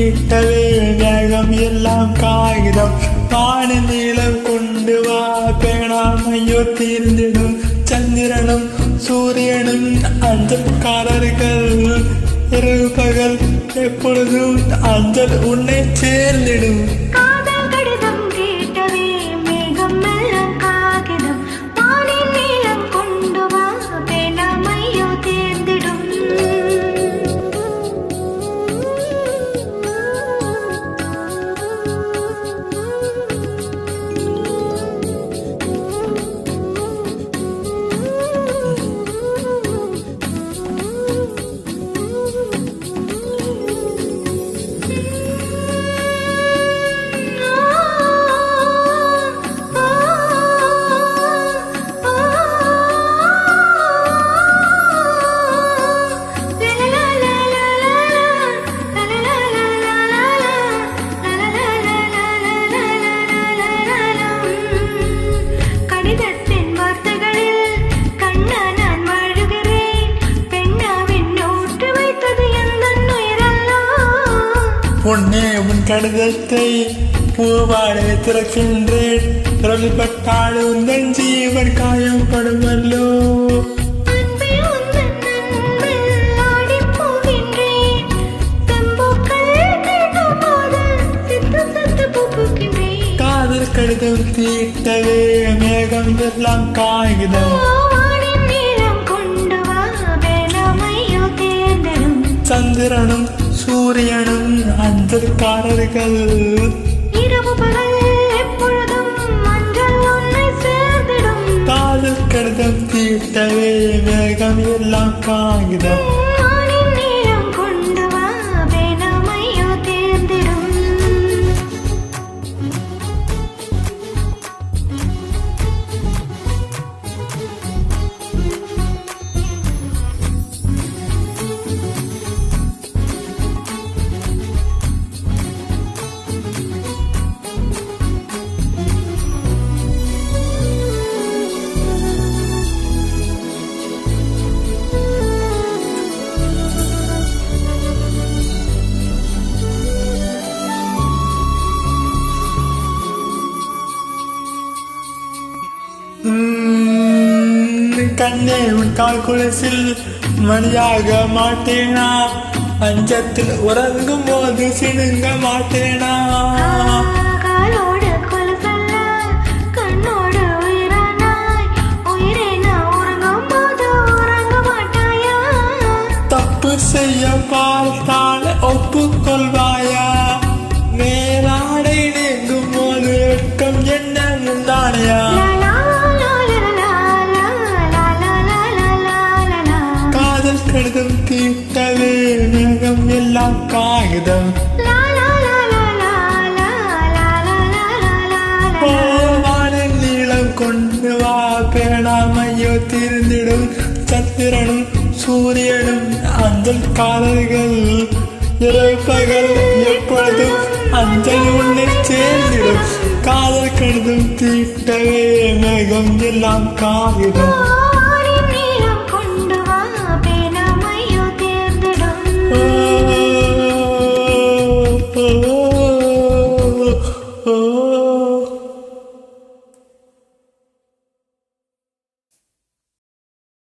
தீட்டவே வேகம் எல்லாம் காகிதம் வான நீளம் கொண்டு வா பேணாமையோ தீர்ந்திடும் சந்திரனும் சூரியனும் அஞ்சல்காரர்கள் இரவு பகல் எப்பொழுதும் அஞ்சல் உன்னை சேர்ந்திடும். உன்னே உன் கடிதத்தை பூவாடை திறக்கின்றேன் தொழில்பட்டால் உந்தன் ஜீவன் காயப்படுமல்லோ. காதல் கடிதம் தீட்டவே மேகம் எல்லாம் காகிதம் சந்திரனும் சூரியனும் அஞ்சல்காரர்கள் இரவு பகல் எப்பொழுதும் மஞ்சள் உன்னை சேர்ந்திடும். காதல் கடிதம் தீட்டவே வேகம் எல்லாம் காகிதம் நீளம் கொண்டு வா வேணாமையோ தேர்ந்திடும். கண்ணே உன் கால் குலசில் மணியாக மாட்டேனா அஞ்சத்தில் உறங்கும் போது சிணுங்க மாட்டேனா. காலோடு கொலுசல்ல கண்ணோடு உயிரானாய் உயிரே நான் உறங்கும் போது உறங்க மாட்டாயா. தப்பு செய்ய பார்த்தால் ஒப்புக்கொள்வாயா மேலாடை நீங்கும் போது வெட்கம் என்ன முந்தானையா. கடிதம் தீட்டவே மேகம் எல்லாம் காகிதம் வான நீளம் கொண்டு வா பேணாமையோ தீர்ந்திடும் சந்திரனும் சூரியனும் அஞ்சல்காரர்கள் இரவு பகல் எப்பொழுதும் அஞ்சல் உன்னை சேர்ந்திடும். காதல் கடிதம் தீட்டவே மேகம் எல்லாம் காகிதம்